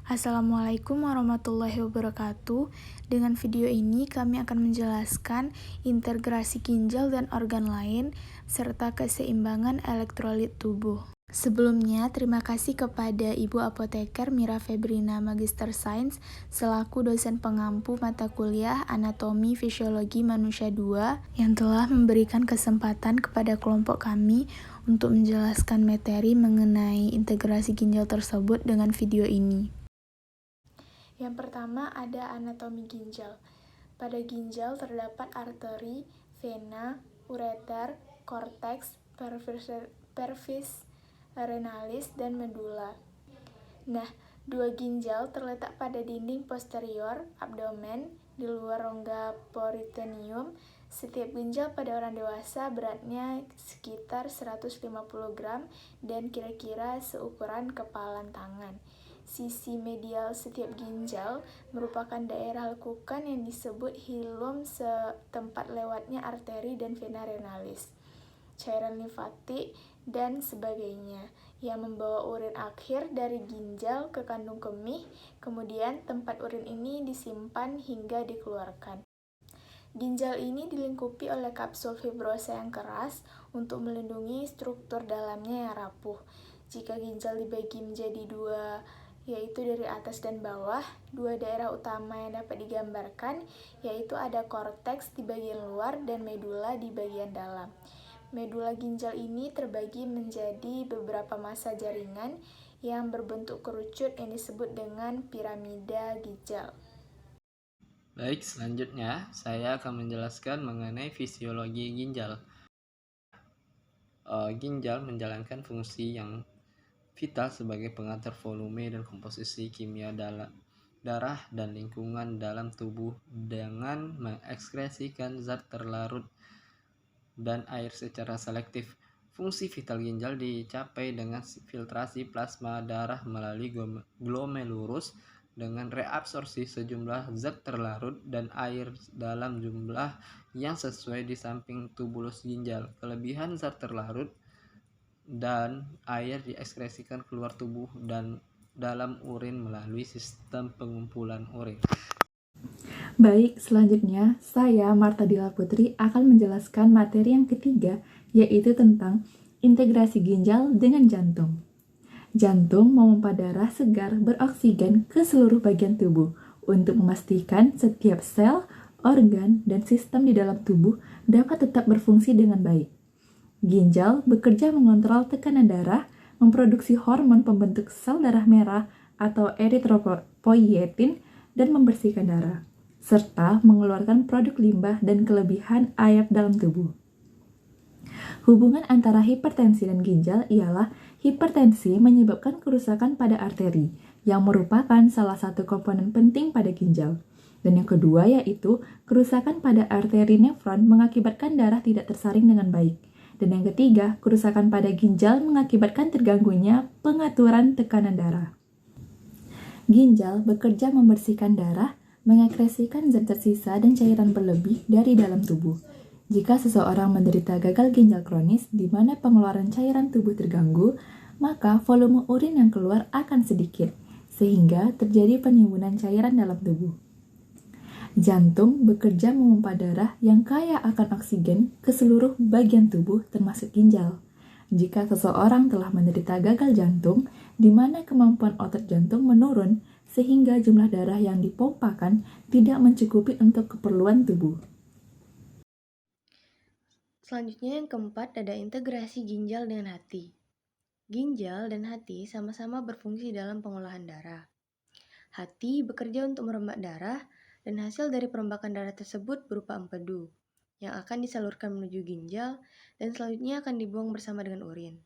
Assalamualaikum warahmatullahi wabarakatuh. Dengan video ini kami akan menjelaskan integrasi ginjal dan organ lain serta keseimbangan elektrolit tubuh. Sebelumnya, terima kasih kepada Ibu Apoteker Mira Febrina Magister Sains selaku dosen pengampu mata kuliah Anatomi Fisiologi Manusia 2 yang telah memberikan kesempatan kepada kelompok kami untuk menjelaskan materi mengenai integrasi ginjal tersebut dengan video ini. Yang pertama ada anatomi ginjal. Pada ginjal terdapat arteri, vena, ureter, korteks, pelvis renalis, dan medula. Nah, dua ginjal terletak pada dinding posterior abdomen di luar rongga peritoneum. Setiap ginjal pada orang dewasa beratnya sekitar 150 gram dan kira-kira seukuran kepalan tangan. Sisi medial setiap ginjal merupakan daerah lekukan yang disebut hilum setempat lewatnya arteri dan vena renalis, cairan limfatik, dan sebagainya, yang membawa urin akhir dari ginjal ke kandung kemih, kemudian tempat urin ini disimpan hingga dikeluarkan. Ginjal ini dilingkupi oleh kapsul fibrosa yang keras untuk melindungi struktur dalamnya yang rapuh. Jika ginjal dibagi menjadi dua, yaitu dari atas dan bawah, dua daerah utama yang dapat digambarkan, yaitu ada korteks di bagian luar dan medula di bagian dalam. Medula ginjal ini terbagi menjadi beberapa massa jaringan yang berbentuk kerucut yang disebut dengan piramida ginjal. Baik, selanjutnya saya akan menjelaskan mengenai fisiologi ginjal. Ginjal menjalankan fungsi yang vital sebagai pengatur volume dan komposisi kimia dalam darah dan lingkungan dalam tubuh dengan mengekskresikan zat terlarut dan air secara selektif. Fungsi vital ginjal dicapai dengan filtrasi plasma darah melalui glomerulus dengan reabsorpsi sejumlah zat terlarut dan air dalam jumlah yang sesuai di samping tubulus ginjal. Kelebihan zat terlarut dan air diekskresikan keluar tubuh dan dalam urin melalui sistem pengumpulan urin. Baik, selanjutnya saya, Marta Dila Putri, akan menjelaskan materi yang ketiga, yaitu tentang integrasi ginjal dengan jantung. Jantung memompa darah segar beroksigen ke seluruh bagian tubuh untuk memastikan setiap sel, organ, dan sistem di dalam tubuh dapat tetap berfungsi dengan baik. Ginjal bekerja mengontrol tekanan darah, memproduksi hormon pembentuk sel darah merah atau eritropoietin, dan membersihkan darah, serta mengeluarkan produk limbah dan kelebihan air dalam tubuh. Hubungan antara hipertensi dan ginjal ialah hipertensi menyebabkan kerusakan pada arteri, yang merupakan salah satu komponen penting pada ginjal. Dan yang kedua yaitu kerusakan pada arteri nefron mengakibatkan darah tidak tersaring dengan baik. Dan yang ketiga, kerusakan pada ginjal mengakibatkan terganggunya pengaturan tekanan darah. Ginjal bekerja membersihkan darah, mengekskresikan zat tersisa dan cairan berlebih dari dalam tubuh. Jika seseorang menderita gagal ginjal kronis di mana pengeluaran cairan tubuh terganggu, maka volume urin yang keluar akan sedikit, sehingga terjadi penimbunan cairan dalam tubuh. Jantung bekerja memompa darah yang kaya akan oksigen ke seluruh bagian tubuh termasuk ginjal. Jika seseorang telah menderita gagal jantung, di mana kemampuan otot jantung menurun sehingga jumlah darah yang dipompakan tidak mencukupi untuk keperluan tubuh. Selanjutnya yang keempat ada integrasi ginjal dengan hati. Ginjal dan hati sama-sama berfungsi dalam pengolahan darah. Hati bekerja untuk merombak darah dan hasil dari perombakan darah tersebut berupa empedu yang akan disalurkan menuju ginjal dan selanjutnya akan dibuang bersama dengan urin.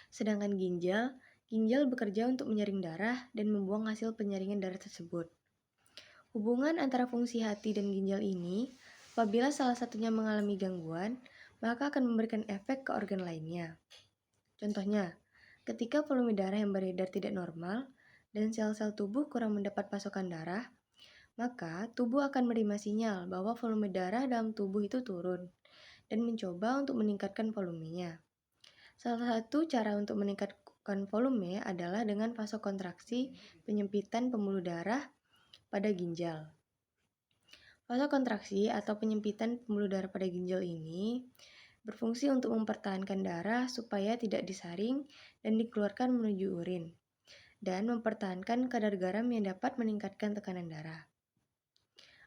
Sedangkan ginjal bekerja untuk menyaring darah dan membuang hasil penyaringan darah tersebut. Hubungan antara fungsi hati dan ginjal ini, apabila salah satunya mengalami gangguan, maka akan memberikan efek ke organ lainnya. Contohnya, ketika volume darah yang beredar tidak normal dan sel-sel tubuh kurang mendapat pasokan darah, maka tubuh akan menerima sinyal bahwa volume darah dalam tubuh itu turun dan mencoba untuk meningkatkan volumenya. Salah satu cara untuk volume adalah dengan vasokontraksi penyempitan pembuluh darah pada ginjal. Vasokontraksi atau penyempitan pembuluh darah pada ginjal ini berfungsi untuk mempertahankan darah supaya tidak disaring dan dikeluarkan menuju urin, dan mempertahankan kadar garam yang dapat meningkatkan tekanan darah.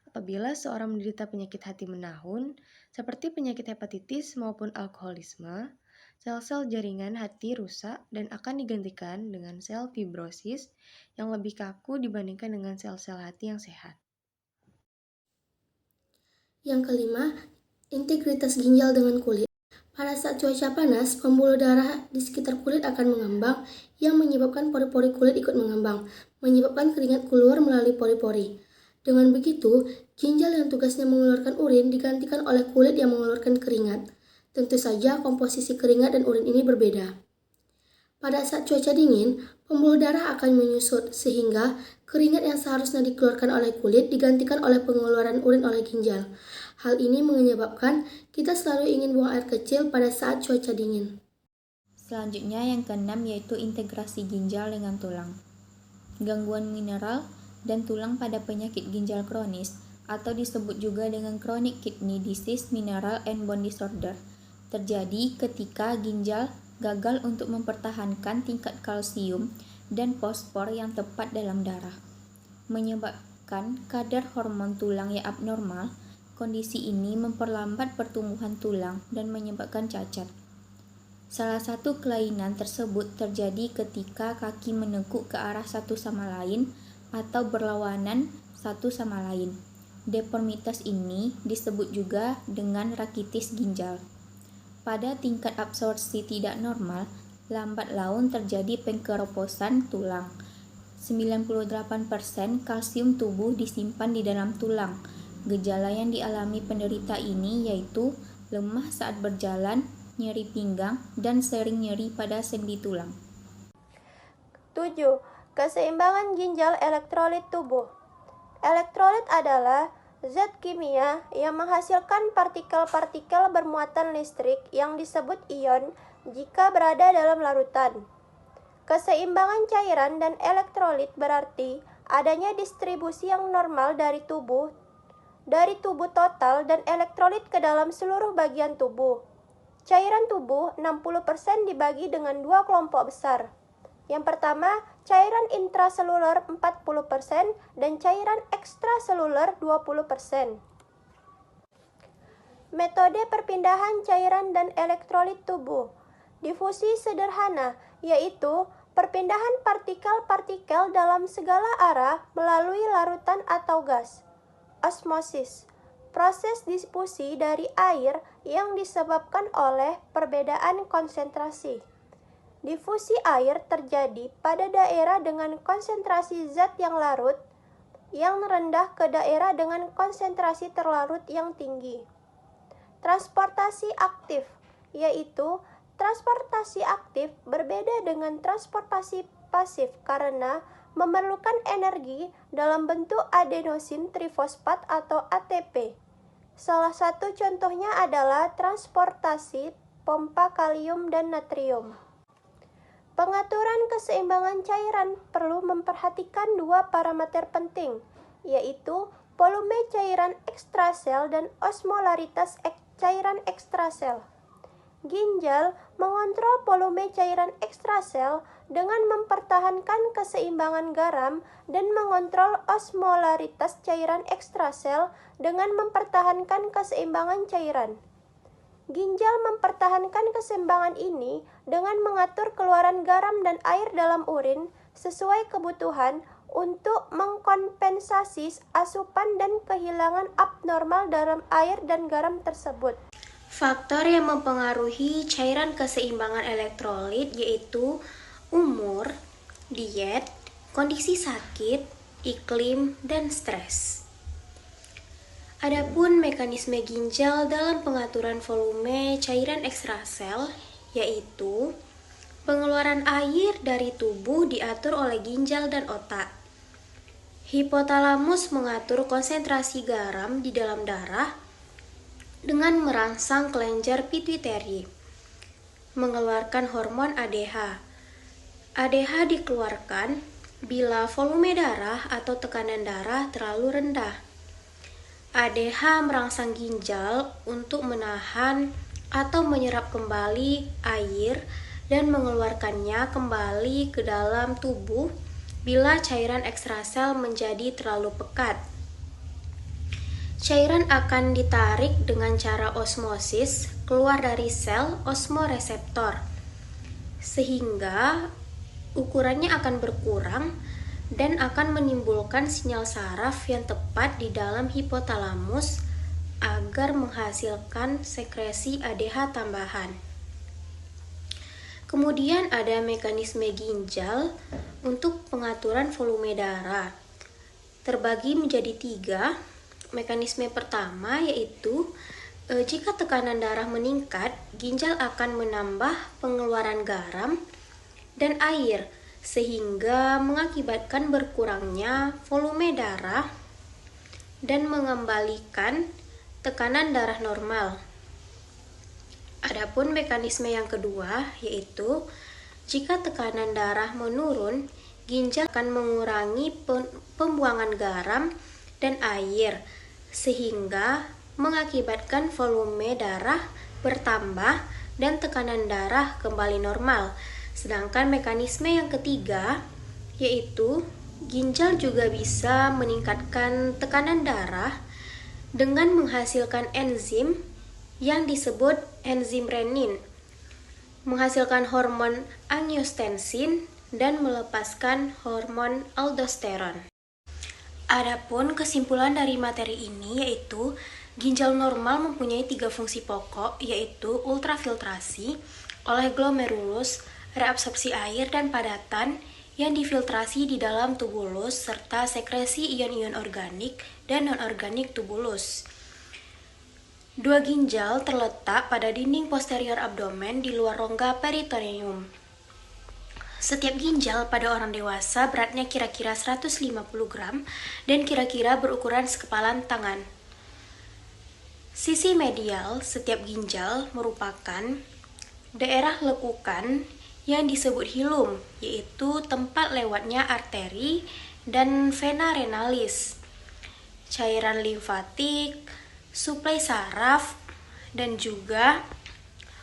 Apabila seorang menderita penyakit hati menahun, seperti penyakit hepatitis maupun alkoholisme, sel-sel jaringan hati rusak dan akan digantikan dengan sel fibrosis yang lebih kaku dibandingkan dengan sel-sel hati yang sehat. Yang kelima, integritas ginjal dengan kulit. Pada saat cuaca panas, pembuluh darah di sekitar kulit akan mengambang yang menyebabkan pori-pori kulit ikut mengambang, menyebabkan keringat keluar melalui pori-pori. Dengan begitu, ginjal yang tugasnya mengeluarkan urin digantikan oleh kulit yang mengeluarkan keringat. Tentu saja komposisi keringat dan urin ini berbeda. Pada saat cuaca dingin, pembuluh darah akan menyusut sehingga keringat yang seharusnya dikeluarkan oleh kulit digantikan oleh pengeluaran urin oleh ginjal. Hal ini menyebabkan kita selalu ingin buang air kecil pada saat cuaca dingin. Selanjutnya yang keenam yaitu integrasi ginjal dengan tulang. Gangguan mineral dan tulang pada penyakit ginjal kronis atau disebut juga dengan chronic kidney disease mineral and bone disorder terjadi ketika ginjal gagal untuk mempertahankan tingkat kalsium dan fosfor yang tepat dalam darah, menyebabkan kadar hormon tulang yang abnormal. Kondisi ini memperlambat pertumbuhan tulang dan menyebabkan cacat. Salah satu kelainan tersebut terjadi ketika kaki menekuk ke arah satu sama lain atau berlawanan satu sama lain. Deformitas ini disebut juga dengan rakitis ginjal. Pada tingkat absorpsi tidak normal, lambat laun terjadi pengkeroposan tulang. 98% kalsium tubuh disimpan di dalam tulang. Gejala yang dialami penderita ini yaitu lemah saat berjalan, nyeri pinggang, dan sering nyeri pada sendi tulang. 7. Keseimbangan ginjal elektrolit tubuh. Elektrolit adalah zat kimia yang menghasilkan partikel-partikel bermuatan listrik yang disebut ion jika berada dalam larutan. Keseimbangan cairan dan elektrolit berarti adanya distribusi yang normal dari tubuh total dan elektrolit ke dalam seluruh bagian tubuh. Cairan tubuh 60% dibagi dengan dua kelompok besar. Yang pertama, cairan intraseluler 40% dan cairan ekstraseluler 20%. Metode perpindahan cairan dan elektrolit tubuh. Difusi sederhana, yaitu perpindahan partikel-partikel dalam segala arah melalui larutan atau gas. Osmosis, proses difusi dari air yang disebabkan oleh perbedaan konsentrasi. Difusi air terjadi pada daerah dengan konsentrasi zat yang larut yang rendah ke daerah dengan konsentrasi terlarut yang tinggi. Transportasi aktif, yaitu transportasi aktif berbeda dengan transportasi pasif karena memerlukan energi dalam bentuk adenosin trifosfat atau ATP. Salah satu contohnya adalah transportasi pompa kalium dan natrium. Pengaturan keseimbangan cairan perlu memperhatikan dua parameter penting, yaitu volume cairan ekstrasel dan osmolaritas cairan ekstrasel. Ginjal mengontrol volume cairan ekstrasel dengan mempertahankan keseimbangan garam dan mengontrol osmolaritas cairan ekstrasel dengan mempertahankan keseimbangan cairan. Ginjal mempertahankan keseimbangan ini dengan mengatur keluaran garam dan air dalam urin sesuai kebutuhan untuk mengkompensasi asupan dan kehilangan abnormal dalam air dan garam tersebut. Faktor yang mempengaruhi cairan keseimbangan elektrolit yaitu umur, diet, kondisi sakit, iklim, dan stres. Adapun mekanisme ginjal dalam pengaturan volume cairan ekstrasel yaitu pengeluaran air dari tubuh diatur oleh ginjal dan otak. Hipotalamus mengatur konsentrasi garam di dalam darah dengan merangsang kelenjar pituitari, mengeluarkan hormon ADH. ADH dikeluarkan bila volume darah atau tekanan darah terlalu rendah. ADH merangsang ginjal untuk menahan atau menyerap kembali air dan mengeluarkannya kembali ke dalam tubuh bila cairan ekstrasel menjadi terlalu pekat. Cairan akan ditarik dengan cara osmosis keluar dari sel osmoreseptor, sehingga ukurannya akan berkurang dan akan menimbulkan sinyal saraf yang tepat di dalam hipotalamus agar menghasilkan sekresi ADH tambahan. Kemudian ada mekanisme ginjal untuk pengaturan volume darah. Terbagi menjadi 3. Mekanisme pertama yaitu jika tekanan darah meningkat, ginjal akan menambah pengeluaran garam dan air sehingga mengakibatkan berkurangnya volume darah dan mengembalikan tekanan darah normal. Adapun mekanisme yang kedua yaitu jika tekanan darah menurun, ginjal akan mengurangi pembuangan garam dan air sehingga mengakibatkan volume darah bertambah dan tekanan darah kembali normal. Sedangkan mekanisme yang ketiga yaitu ginjal juga bisa meningkatkan tekanan darah dengan menghasilkan enzim yang disebut enzim renin, menghasilkan hormon angiostensin dan melepaskan hormon aldosteron. Adapun kesimpulan dari materi ini yaitu ginjal normal mempunyai 3 fungsi pokok yaitu ultrafiltrasi oleh glomerulus, reabsorpsi air dan padatan yang difiltrasi di dalam tubulus serta sekresi ion-ion organik dan non-organik tubulus. 2 ginjal terletak pada dinding posterior abdomen di luar rongga peritoneum. Setiap ginjal pada orang dewasa beratnya kira-kira 150 gram dan kira-kira berukuran sekepalan tangan. Sisi medial setiap ginjal merupakan daerah lekukan yang disebut hilum, yaitu tempat lewatnya arteri dan vena renalis, cairan limfatik, suplai saraf, dan juga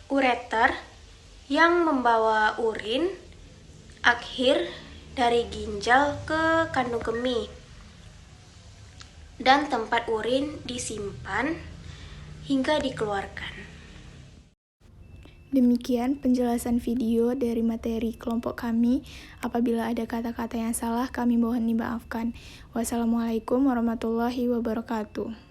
ureter yang membawa urin akhir dari ginjal ke kandung kemih dan tempat urin disimpan hingga dikeluarkan. Demikian penjelasan video dari materi kelompok kami. Apabila ada kata-kata yang salah, kami mohon dimaafkan. Wassalamualaikum warahmatullahi wabarakatuh.